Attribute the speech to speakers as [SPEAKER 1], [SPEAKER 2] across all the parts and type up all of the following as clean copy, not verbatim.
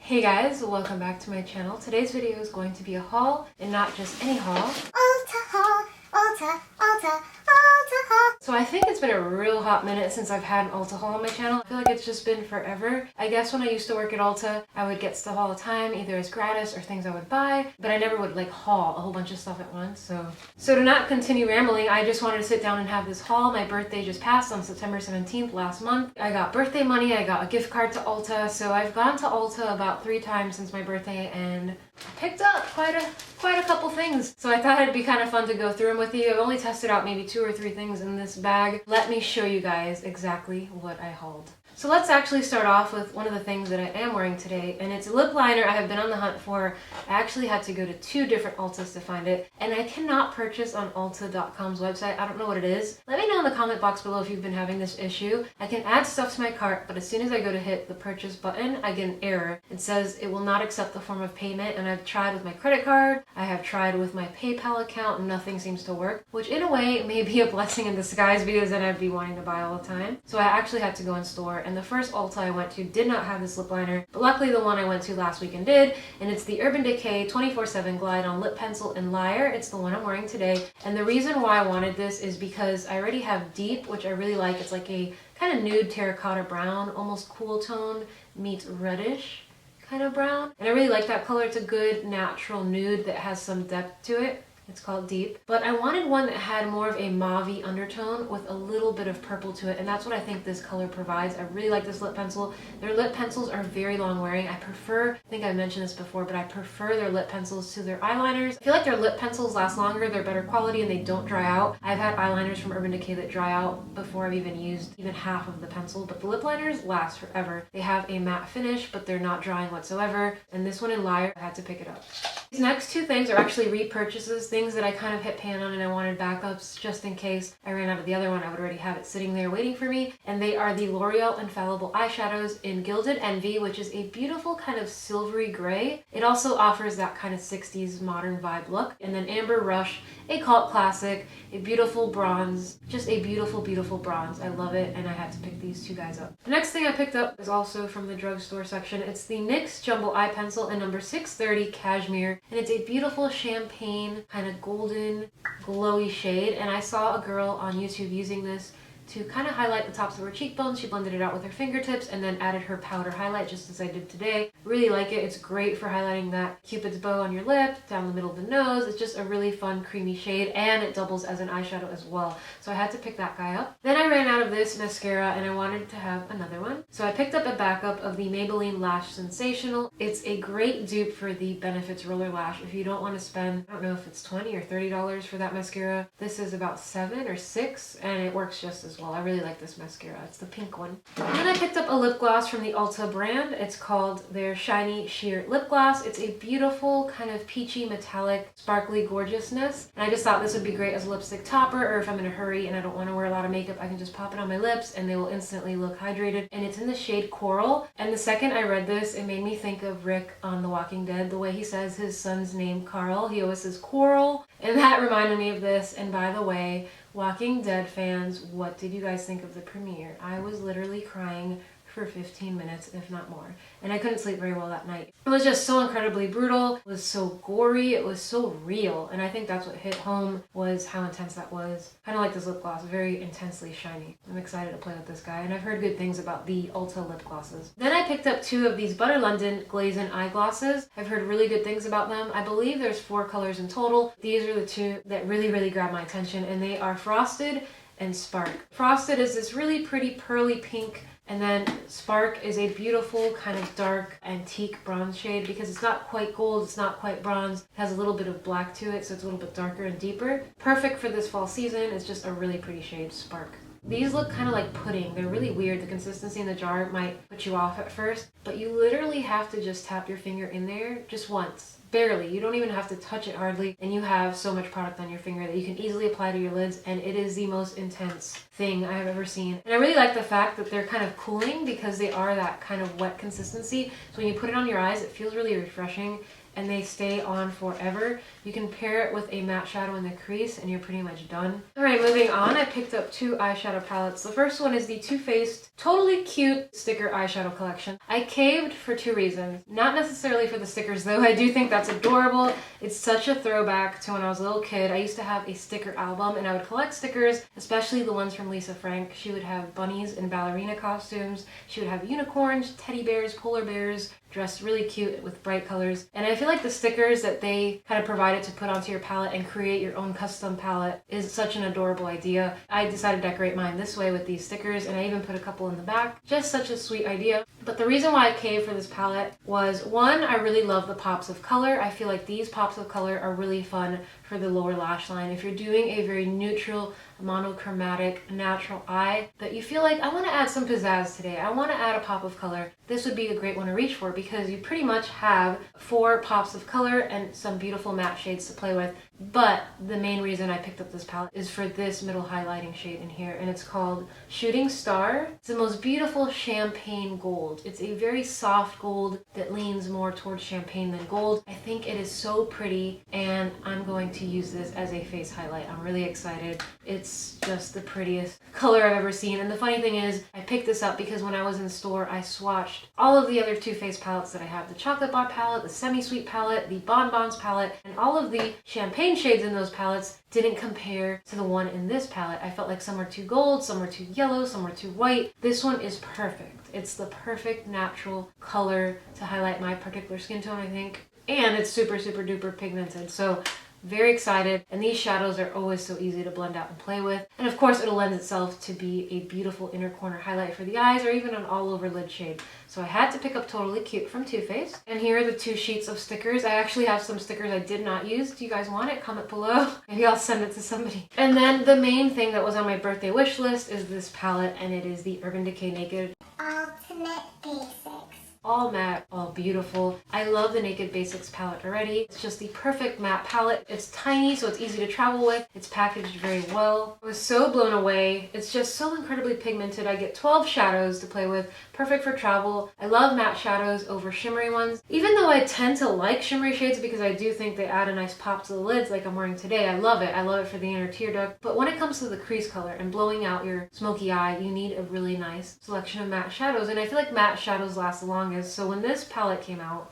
[SPEAKER 1] Hey guys, welcome back to my channel. Today's video is going to be a haul, and not just any haul.
[SPEAKER 2] Ulta haul, Ulta, Ulta, Ulta haul.
[SPEAKER 1] So I think it's been a real hot minute since I've had an Ulta haul on my channel. I feel like it's just been forever. I guess when I used to work at Ulta, I would get stuff all the time, either as gratis or things I would buy, but I never would like haul a whole bunch of stuff at once. So to not continue rambling, I just wanted to sit down and have this haul. My birthday just passed on September 17th last month. I got birthday money, I got a gift card to Ulta, so I've gone to Ulta about 3 times since my birthday and picked up quite a couple things. So I thought it'd be kind of fun to go through them with you. I've only tested out maybe 2 or 3 things in this bag. Let me show you guys exactly what I hauled. So let's actually start off with one of the things that I am wearing today, and it's a lip liner I have been on the hunt for. I actually had to go to 2 different Ultas to find it, and I cannot purchase on Ulta.com's website. I don't know what it is. Let me know in the comment box below if you've been having this issue. I can add stuff to my cart, but as soon as I go to hit the purchase button, I get an error. It says it will not accept the form of payment, and I've tried with my credit card, I have tried with my PayPal account, and nothing seems to work, which in a way may be a blessing in disguise because then I'd be wanting to buy all the time. So I actually had to go in store. And the first Ulta I went to did not have this lip liner, but luckily the one I went to last weekend did, and it's the Urban Decay 24/7 Glide On Lip Pencil in Liar. It's the one I'm wearing today, and the reason why I wanted this is because I already have Deep, which I really like. It's like a kind of nude terracotta brown, almost cool tone meets reddish kind of brown, and I really like that color. It's a good natural nude that has some depth to it. It's called Deep. But I wanted one that had more of a mauve-y undertone with a little bit of purple to it, and that's what I think this color provides. I really like this lip pencil. Their lip pencils are very long wearing. I think I mentioned this before, but I prefer their lip pencils to their eyeliners. I feel like their lip pencils last longer, they're better quality, and they don't dry out. I've had eyeliners from Urban Decay that dry out before I've even used even half of the pencil, but the lip liners last forever. They have a matte finish, but they're not drying whatsoever, and this one in Liar, I had to pick it up. These next 2 things are actually repurchases, things that I kind of hit pan on and I wanted backups just in case I ran out of the other one. I would already have it sitting there waiting for me, and they are the L'Oreal Infallible Eyeshadows in Gilded Envy, which is a beautiful kind of silvery gray. It also offers that kind of 60s modern vibe look. And then Amber Rush, a cult classic, a beautiful bronze, just a beautiful, beautiful bronze. I love it, and I had to pick these 2 guys up. The next thing I picked up is also from the drugstore section. It's the NYX Jumbo Eye Pencil in number 630 Cashmere, and it's a beautiful champagne kind of golden glowy shade, and I saw a girl on YouTube using this to kind of highlight the tops of her cheekbones. She blended it out with her fingertips and then added her powder highlight just as I did today. Really like it. It's great for highlighting that Cupid's bow on your lip, down the middle of the nose. It's just a really fun creamy shade, and it doubles as an eyeshadow as well. So I had to pick that guy up. Then I ran out of this mascara and I wanted to have another one. So I picked up a backup of the Maybelline Lash Sensational. It's a great dupe for the Benefits Roller Lash. If you don't want to spend, I don't know if it's $20 or $30 for that mascara. This is about $7 or $6, and it works just as well. I really like this mascara. It's the pink one. And then I picked up a lip gloss from the Ulta brand. It's called their Shiny Sheer Lip Gloss. It's a beautiful kind of peachy metallic sparkly gorgeousness, and I just thought this would be great as a lipstick topper, or if I'm in a hurry and I don't want to wear a lot of makeup, I can just pop it on my lips and they will instantly look hydrated. And it's in the shade Coral, and the second I read this, it made me think of Rick on The Walking Dead. The way he says his son's name Carl, he always says Coral, and that reminded me of this. And by the way, Walking Dead fans, what did you guys think of the premiere? I was literally crying for 15 minutes, if not more. And I couldn't sleep very well that night. It was just so incredibly brutal. It was so gory. It was so real. And I think that's what hit home, was how intense that was. Kind of like this lip gloss, very intensely shiny. I'm excited to play with this guy, and I've heard good things about the Ulta lip glosses. Then I picked up 2 of these Butter London Glaze In Eye Glosses. I've heard really good things about them. I believe there's 4 colors in total. These are the 2 that really, really grabbed my attention, and they are Frosted and Spark. Frosted is this really pretty pearly pink, and then Spark is a beautiful kind of dark antique bronze shade, because it's not quite gold, it's not quite bronze. It has a little bit of black to it, so it's a little bit darker and deeper. Perfect for this fall season. It's just a really pretty shade, Spark. These look kind of like pudding. They're really weird. The consistency in the jar might put you off at first, but you literally have to just tap your finger in there just once. Barely. You don't even have to touch it hardly, and you have so much product on your finger that you can easily apply to your lids, and it is the most intense thing I have ever seen. And I really like the fact that they're kind of cooling, because they are that kind of wet consistency. So when you put it on your eyes, it feels really refreshing. and they stay on forever. You can pair it with a matte shadow in the crease and you're pretty much done. Alright, moving on, I picked up 2 eyeshadow palettes. The first one is the Too Faced Totally Cute Sticker Eyeshadow Collection. I caved for 2 reasons. Not necessarily for the stickers though, I do think that's adorable. It's such a throwback to when I was a little kid. I used to have a sticker album and I would collect stickers, especially the ones from Lisa Frank. She would have bunnies in ballerina costumes. She would have unicorns, teddy bears, polar bears, dressed really cute with bright colors. And I feel like the stickers that they kind of provided to put onto your palette and create your own custom palette is such an adorable idea. I decided to decorate mine this way with these stickers, and I even put a couple in the back. Just such a sweet idea. But the reason why I caved for this palette was, one, I really love the pops of color. I feel like these pops of color are really fun for the lower lash line. If you're doing a very neutral, monochromatic, natural eye that you feel like, I want to add some pizzazz today, I want to add a pop of color, this would be a great one to reach for because you pretty much have 4 pops of color and some beautiful matte shades to play with. But the main reason I picked up this palette is for this middle highlighting shade in here, and it's called Shooting Star. It's the most beautiful champagne gold. It's a very soft gold that leans more towards champagne than gold. I think it is so pretty, and I'm going to use this as a face highlight. I'm really excited. It's just the prettiest color I've ever seen. And the funny thing is, I picked this up because when I was in store, I swatched all of the other Too Faced palettes that I have. The Chocolate Bar palette, the Semi-Sweet palette, the Bonbons palette, and all of the champagne shades in those palettes didn't compare to the one in this palette. I felt like some were too gold, some were too yellow, some were too white. This one is perfect. It's the perfect natural color to highlight my particular skin tone, I think. And it's super, super duper pigmented. So very excited, and these shadows are always so easy to blend out and play with. And of course it'll lend itself to be a beautiful inner corner highlight for the eyes or even an all over lid shade. So I had to pick up Totally Cute from Too Faced. And here are the 2 sheets of stickers. I actually have some stickers I did not use. Do you guys want it? Comment below. Maybe I'll send it to somebody. And then the main thing that was on my birthday wish list is this palette, and it is the Urban Decay Naked
[SPEAKER 2] Ultimate Basics.
[SPEAKER 1] All matte, all beautiful. I love the Naked Basics palette already. It's just the perfect matte palette. It's tiny, so it's easy to travel with. It's packaged very well. I was so blown away. It's just so incredibly pigmented. I get 12 shadows to play with. Perfect for travel. I love matte shadows over shimmery ones. Even though I tend to like shimmery shades because I do think they add a nice pop to the lids like I'm wearing today. I love it. I love it for the inner tear duct. But when it comes to the crease color and blowing out your smoky eye, you need a really nice selection of matte shadows. And I feel like matte shadows last the longest. So when this palette came out,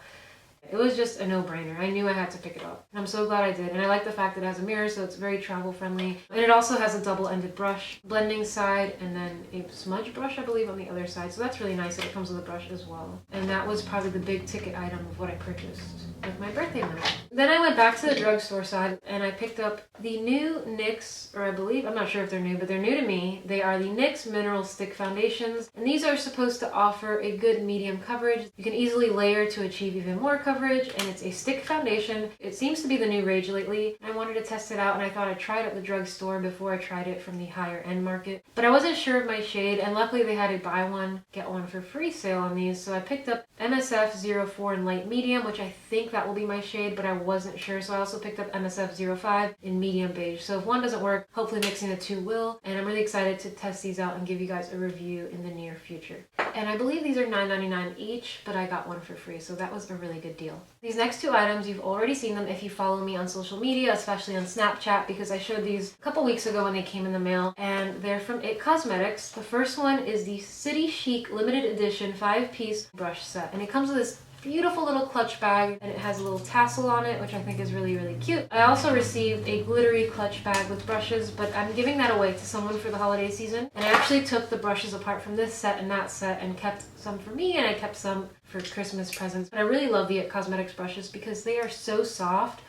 [SPEAKER 1] it was just a no-brainer. I knew I had to pick it up. And I'm so glad I did. And I like the fact that it has a mirror, so it's very travel friendly. And it also has a double-ended brush, blending side, and then a smudge brush, I believe, on the other side. So that's really nice that it comes with a brush as well. And that was probably the big ticket item of what I purchased with my birthday money. Then I went back to the drugstore side and I picked up the new NYX, or I believe, I'm not sure if they're new, but they're new to me. They are the NYX Mineral Stick Foundations. And these are supposed to offer a good medium coverage. You can easily layer to achieve even more coverage, and it's a stick foundation. It seems to be the new rage lately. I wanted to test it out, and I thought I'd try it at the drugstore before I tried it from the higher end market. But I wasn't sure of my shade, and luckily they had a buy one, get one for free sale on these, so I picked up MSF 04 in light medium, which I think that will be my shade, but I wasn't sure, so I also picked up MSF 05 in medium beige. So if one doesn't work, hopefully mixing the 2 will, and I'm really excited to test these out and give you guys a review in the near future. And I believe these are $9.99 each, but I got one for free, so that was a really good deal. These next 2 items, you've already seen them if you follow me on social media, especially on Snapchat, because I showed these a couple weeks ago when they came in the mail, and they're from IT Cosmetics. The first one is the City Chic limited edition 5-piece brush set, and it comes with this beautiful little clutch bag, and it has a little tassel on it, which I think is really, really cute. I also received a glittery clutch bag with brushes, but I'm giving that away to someone for the holiday season. And I actually took the brushes apart from this set and that set and kept some for me, and I kept some for Christmas presents. But I really love the IT Cosmetics brushes because they are so soft.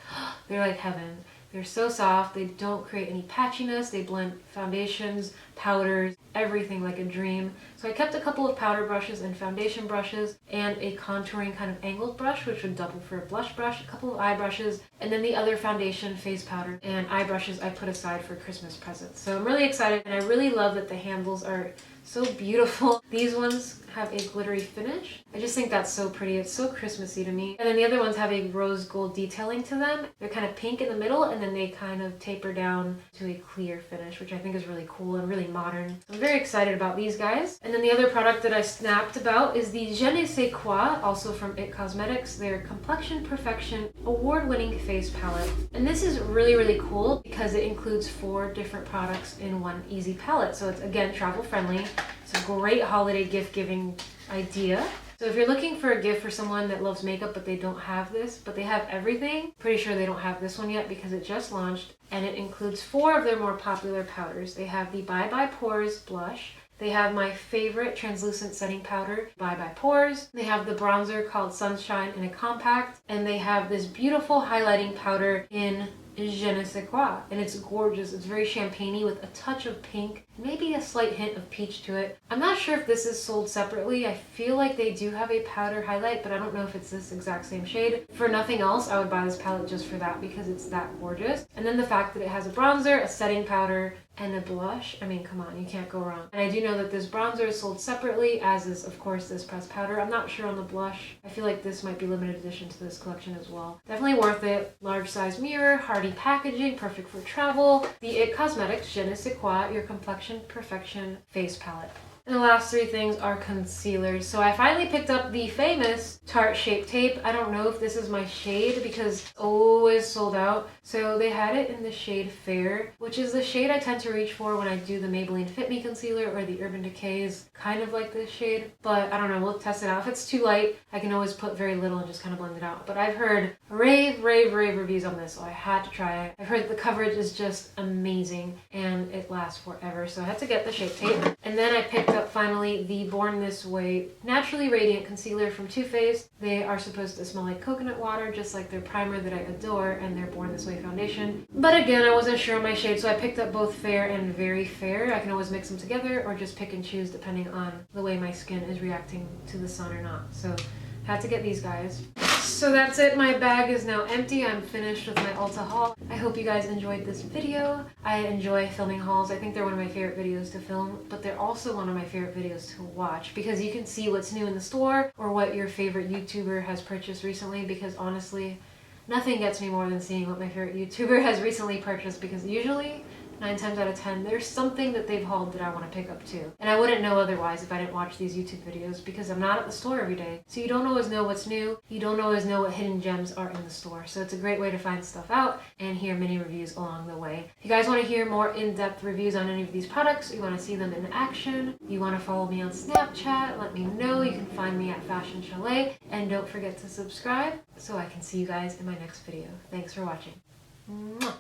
[SPEAKER 1] They're like heaven. They're so soft, they don't create any patchiness, they blend foundations, powders, everything like a dream. So I kept a couple of powder brushes and foundation brushes and a contouring kind of angled brush, which would double for a blush brush, a couple of eye brushes, and then the other foundation, face powder, and eye brushes I put aside for Christmas presents. So I'm really excited, and I really love that the handles are So beautiful. These ones have a glittery finish. I just think that's so pretty. It's so Christmassy to me. And then the other ones have a rose gold detailing to them. They're kind of pink in the middle, and then they kind of taper down to a clear finish, which I think is really cool and really modern. I'm very excited about these guys. And then the other product that I snapped about is the Je ne sais quoi, also from IT Cosmetics, their Complexion Perfection award-winning face palette. And this is really, really cool because it includes 4 different products in one easy palette. So it's, again, travel friendly. It's a great holiday gift giving idea. So if you're looking for a gift for someone that loves makeup but they don't have this, but they have everything, pretty sure they don't have this one yet because it just launched, and it includes 4 of their more popular powders. They have the Bye Bye Pores blush. They have my favorite translucent setting powder, Bye Bye Pores. They have the bronzer called Sunshine in a compact, and they have this beautiful highlighting powder in Je ne sais quoi, and it's gorgeous. It's very champagne-y with a touch of pink, maybe a slight hint of peach to it. I'm not sure if this is sold separately. I feel like they do have a powder highlight, but I don't know if it's this exact same shade. For nothing else, I would buy this palette just for that because it's that gorgeous. And then the fact that it has a bronzer, a setting powder, and a blush. I mean, come on, you can't go wrong. And I do know that this bronzer is sold separately, as is, of course, this pressed powder. I'm not sure on the blush. I feel like this might be limited edition to this collection as well. Definitely worth it. Large size mirror, hardy packaging, perfect for travel. The IT Cosmetics Je ne sais quoi, your Complexion Perfection face palette. And the last 3 things are concealers. So I finally picked up the famous Tarte Shape Tape. I don't know if this is my shade because it's always sold out. So they had it in the shade Fair, which is the shade I tend to reach for when I do the Maybelline Fit Me Concealer, or the Urban Decay's kind of like this shade. But I don't know, we'll test it out. If it's too light, I can always put very little and just kind of blend it out. But I've heard rave reviews on this, so I had to try it. I've heard the coverage is just amazing and it lasts forever. So I had to get the Shape Tape. And then I picked up finally the Born This Way Naturally Radiant Concealer from Too Faced. They are supposed to smell like coconut water, just like their primer that I adore, and their Born This Way foundation. But again, I wasn't sure on my shade, so I picked up both Fair and Very Fair. I can always mix them together or just pick and choose depending on the way my skin is reacting to the sun or not. So had to get these guys. So that's it. My bag is now empty. I'm finished with my Ulta haul. I hope you guys enjoyed this video. I enjoy filming hauls. I think they're one of my favorite videos to film, but they're also one of my favorite videos to watch because you can see what's new in the store or what your favorite YouTuber has purchased recently, because honestly, nothing gets me more than seeing what my favorite YouTuber has recently purchased, because usually 9 times out of 10, there's something that they've hauled that I want to pick up too. And I wouldn't know otherwise if I didn't watch these YouTube videos, because I'm not at the store every day. So you don't always know what's new. You don't always know what hidden gems are in the store. So it's a great way to find stuff out and hear mini reviews along the way. If you guys want to hear more in-depth reviews on any of these products, you want to see them in action, you want to follow me on Snapchat, let me know. You can find me at Fashion Chalet. And don't forget to subscribe so I can see you guys in my next video. Thanks for watching. Mwah.